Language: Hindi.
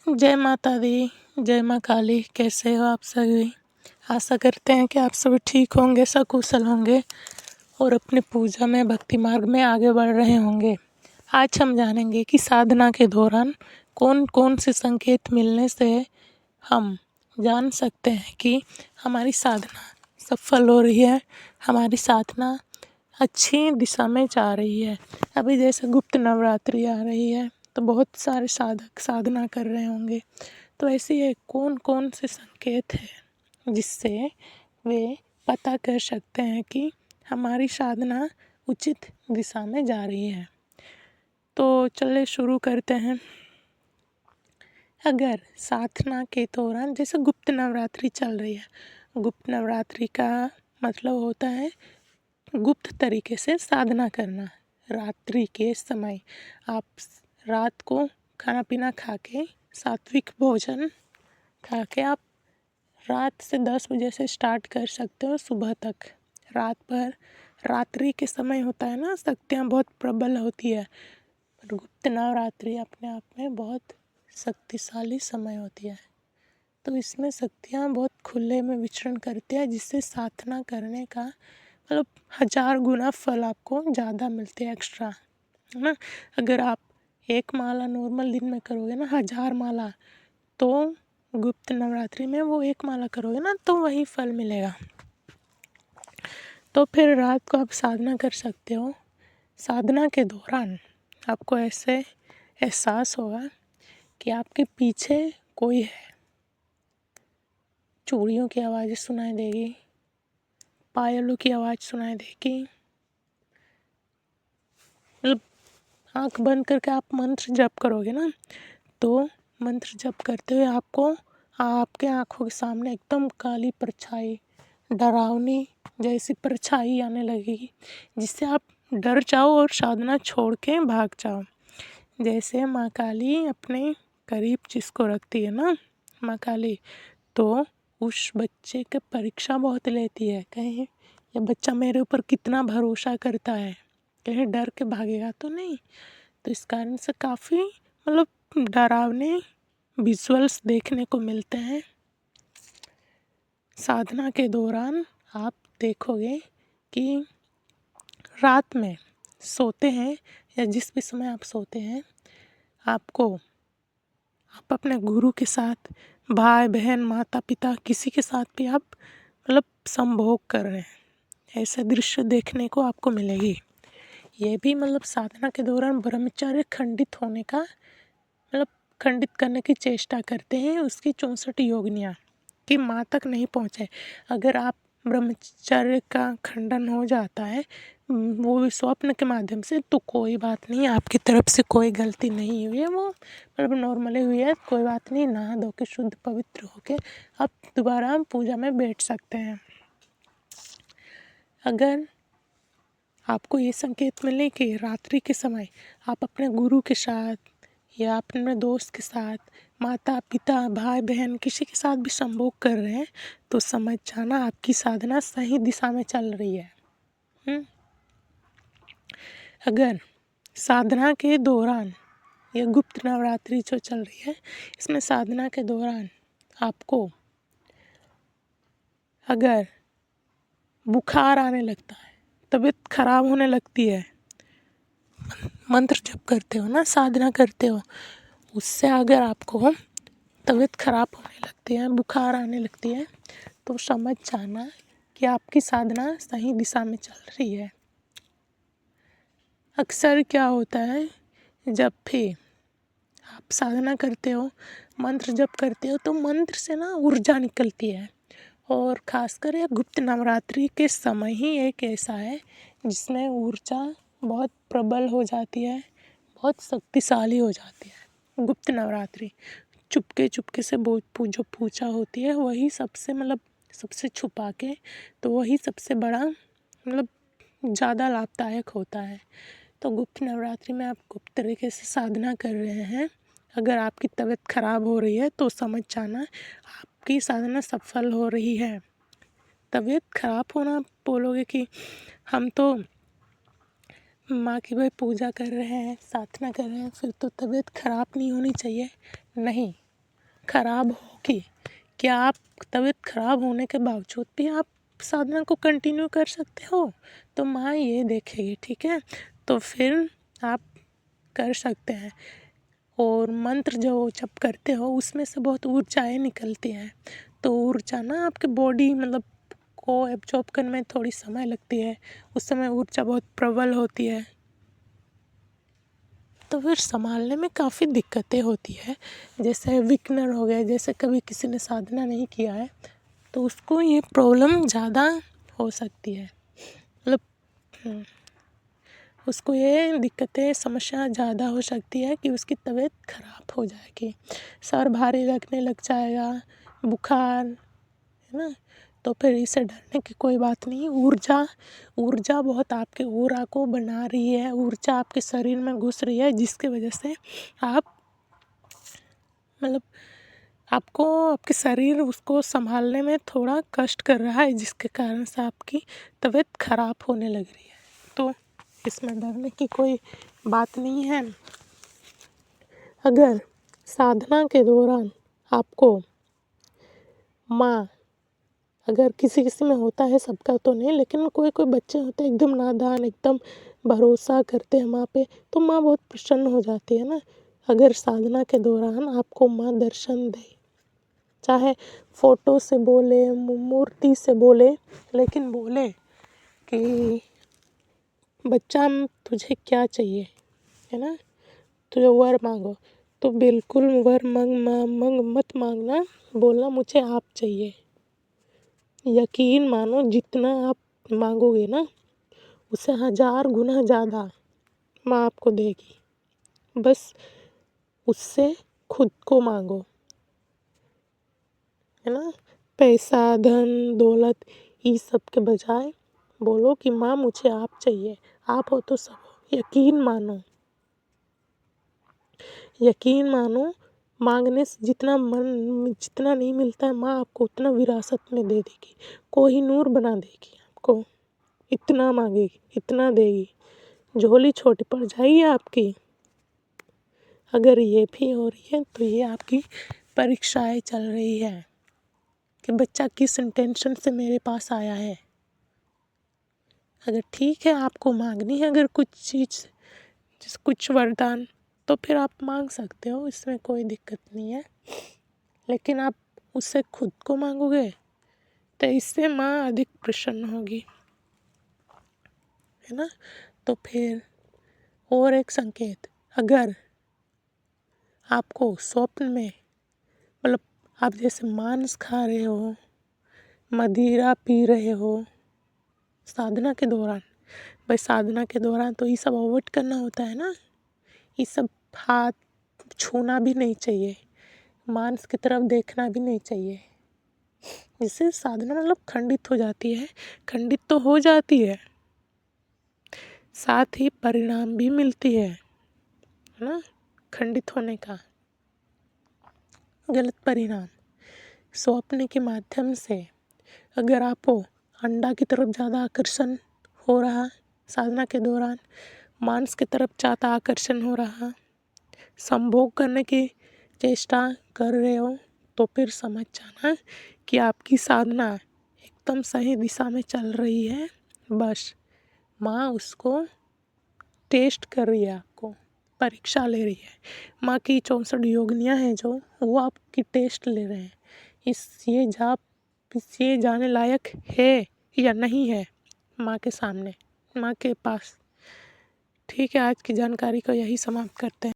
जय माता दी, जय माँ काली। कैसे हो आप सभी? आशा करते हैं कि आप सभी ठीक होंगे, सकुशल होंगे और अपने पूजा में, भक्ति मार्ग में आगे बढ़ रहे होंगे। आज हम जानेंगे कि साधना के दौरान कौन कौन से संकेत मिलने से हम जान सकते हैं कि हमारी साधना सफल हो रही है, हमारी साधना अच्छी दिशा में जा रही है। अभी जैसे गुप्त नवरात्रि आ रही है तो बहुत सारे साधक साधना कर रहे होंगे। तो ऐसे ये कौन कौन से संकेत हैं जिससे वे पता कर सकते हैं कि हमारी साधना उचित दिशा में जा रही है। तो चलिए शुरू करते हैं। अगर साधना के दौरान जैसे गुप्त नवरात्रि चल रही है, गुप्त नवरात्रि का मतलब होता है गुप्त तरीके से साधना करना। रात्रि के समय आप रात को खाना पीना खा के, सात्विक भोजन खा के आप रात से 10 बजे से स्टार्ट कर सकते हो सुबह तक। रात भर रात्रि के समय होता है ना, शक्तियाँ बहुत प्रबल होती है। पर गुप्त नवरात्रि अपने आप में बहुत शक्तिशाली समय होती है। तो इसमें शक्तियाँ बहुत खुले में विचरण करती है, जिससे साधना करने का मतलब 1000 गुना फल आपको ज़्यादा मिलते हैं एक्स्ट्रा, है ना। अगर आप एक माला नॉर्मल दिन में करोगे ना 1000 माला, तो गुप्त नवरात्रि में वो एक माला करोगे ना तो वही फल मिलेगा। तो फिर रात को आप साधना कर सकते हो। साधना के दौरान आपको ऐसे एहसास होगा कि आपके पीछे कोई है। चूड़ियों की आवाज़ सुनाई देगी, पायलों की आवाज़ सुनाई देगी। मतलब आँख बंद करके आप मंत्र जप करोगे ना, तो मंत्र जप करते हुए आपको आपके आँखों के सामने एकदम काली परछाई, डरावनी जैसी परछाई आने लगेगी, जिससे आप डर जाओ और साधना छोड़ के भाग जाओ। जैसे माँ काली अपने करीब जिसको रखती है ना माँ काली, तो उस बच्चे की परीक्षा बहुत लेती है। कहीं ये बच्चा मेरे ऊपर कितना भरोसा करता है, कहीं डर के भागेगा तो नहीं। तो इस कारण से काफ़ी मतलब डरावने विजुअल्स देखने को मिलते हैं। साधना के दौरान आप देखोगे कि रात में सोते हैं या जिस भी समय आप सोते हैं, आप अपने गुरु के साथ, भाई बहन माता पिता किसी के साथ भी आप मतलब संभोग कर रहे हैं, ऐसे दृश्य देखने को आपको मिलेगी। ये भी मतलब साधना के दौरान ब्रह्मचर्य खंडित होने का मतलब खंडित करने की चेष्टा करते हैं, उसकी 64 योगिनियाँ कि माँ तक नहीं पहुँचे। अगर आप ब्रह्मचर्य का खंडन हो जाता है वो भी स्वप्न के माध्यम से, तो कोई बात नहीं, आपकी तरफ से कोई गलती नहीं हुई है, वो मतलब नॉर्मली हुई है, कोई बात नहीं। नहा धो के शुद्ध पवित्र होके आप दोबारा पूजा में बैठ सकते हैं। अगर आपको ये संकेत मिले कि रात्रि के समय आप अपने गुरु के साथ या अपने दोस्त के साथ, माता पिता भाई बहन किसी के साथ भी संभोग कर रहे हैं, तो समझ जाना आपकी साधना सही दिशा में चल रही है। अगर साधना के दौरान या गुप्त नवरात्रि जो चल रही है, इसमें साधना के दौरान आपको अगर बुखार आने लगता है, तबीयत खराब होने लगती है, मंत्र जप करते हो ना, साधना करते हो, उससे अगर आपको तबीयत खराब होने लगती है, बुखार आने लगती है, तो समझ जाना कि आपकी साधना सही दिशा में चल रही है। अक्सर क्या होता है, जब भी आप साधना करते हो, मंत्र जप करते हो, तो मंत्र से ना ऊर्जा निकलती है। और ख़ासकर ये गुप्त नवरात्रि के समय ही एक ऐसा है जिसमें ऊर्जा बहुत प्रबल हो जाती है, बहुत शक्तिशाली हो जाती है। गुप्त नवरात्रि चुपके चुपके से जो पूजा होती है, वही सबसे मतलब सबसे छुपा के, तो वही सबसे बड़ा मतलब ज़्यादा लाभदायक होता है। तो गुप्त नवरात्रि में आप गुप्त तरीके से साधना कर रहे हैं, अगर आपकी तबीयत खराब हो रही है तो समझ जाना आपकी साधना सफल हो रही है। तबीयत खराब होना बोलोगे कि हम तो माँ की भाई पूजा कर रहे हैं, साधना कर रहे हैं, फिर तो तबीयत खराब नहीं होनी चाहिए। नहीं, खराब होगी, क्या आप तबीयत खराब होने के बावजूद भी आप साधना को कंटिन्यू कर सकते हो? तो माँ ये देखेगी, ठीक है? तो फिर आप कर सकते हैं। और मंत्र जो जप करते हो उसमें से बहुत ऊर्जाएँ निकलती हैं, तो ऊर्जा ना आपके बॉडी मतलब को एब्जॉर्ब करने में थोड़ी समय लगती है, उस समय ऊर्जा बहुत प्रबल होती है, तो फिर संभालने में काफ़ी दिक्कतें होती है। जैसे बिगिनर हो गए, जैसे कभी किसी ने साधना नहीं किया है, तो उसको ये प्रॉब्लम ज़्यादा हो सकती है, मतलब उसको ये दिक्कतें समस्या ज़्यादा हो सकती है कि उसकी तबीयत खराब हो जाएगी, सर भारी लगने लग जाएगा, बुखार, है ना? तो फिर इससे डरने की कोई बात नहीं। ऊर्जा बहुत आपके ऑरा को बना रही है, ऊर्जा आपके शरीर में घुस रही है, जिसकी वजह से आप मतलब आपको आपके शरीर उसको संभालने में थोड़ा कष्ट कर रहा है, जिसके कारण से आपकी तबीयत खराब होने लग रही है। तो इसमें डरने की कोई बात नहीं है। अगर साधना के दौरान आपको माँ, अगर किसी किसी में होता है, सबका तो नहीं, लेकिन कोई कोई बच्चे होते हैं एकदम नादान, एकदम भरोसा करते हैं माँ पे, तो माँ बहुत प्रसन्न हो जाती है ना। अगर साधना के दौरान आपको माँ दर्शन दे, चाहे फोटो से बोले, मूर्ति से बोले, लेकिन बोले कि बच्चा तुझे क्या चाहिए, है ना, तुझे वर मांगो, तो बिल्कुल वर मत मांगना, बोलना मुझे आप चाहिए। यकीन मानो जितना आप मांगोगे ना, उससे 1000 गुना ज़्यादा माँ आपको देगी। बस उससे खुद को मांगो, है ना। पैसा, धन, दौलत, ये सब के बजाय बोलो कि माँ मुझे आप चाहिए, आप हो तो सब हो। यकीन मानो मांगने से जितना नहीं मिलता है, माँ आपको उतना विरासत में दे देगी, कोहिनूर बना देगी आपको। इतना मांगेगी, इतना देगी, झोली छोटी पड़ जाएगी आपकी। अगर ये भी हो रही है तो ये आपकी परीक्षाएं चल रही है कि बच्चा किस इंटेंशन से मेरे पास आया है। अगर ठीक है आपको मांगनी है अगर कुछ चीज़, जैसे कुछ वरदान, तो फिर आप मांग सकते हो, इसमें कोई दिक्कत नहीं है। लेकिन आप उससे खुद को मांगोगे तो इससे माँ अधिक प्रसन्न होगी, है ना। तो फिर और एक संकेत, अगर आपको स्वप्न में मतलब आप जैसे मांस खा रहे हो, मदिरा पी रहे हो साधना के दौरान, भाई साधना के दौरान तो ये सब अवॉइड करना होता है ना, ये सब हाथ छूना भी नहीं चाहिए, मांस की तरफ देखना भी नहीं चाहिए, जिससे साधना मतलब खंडित हो जाती है। खंडित तो हो जाती है, साथ ही परिणाम भी मिलती है ना। खंडित होने का गलत परिणाम, स्वप्न के माध्यम से अगर आपको अंडा की तरफ ज़्यादा आकर्षण हो रहा, साधना के दौरान मांस की तरफ ज़्यादा आकर्षण हो रहा, संभोग करने की चेष्टा कर रहे हो, तो फिर समझ जाना कि आपकी साधना एकदम सही दिशा में चल रही है। बस माँ उसको टेस्ट कर रही है, आपको परीक्षा ले रही है। माँ की 64 योगिनियाँ हैं जो, वो आपकी टेस्ट ले रहे हैं, ये जाने लायक है या नहीं है माँ के सामने, माँ के पास। ठीक है, आज की जानकारी को यही समाप्त करते हैं।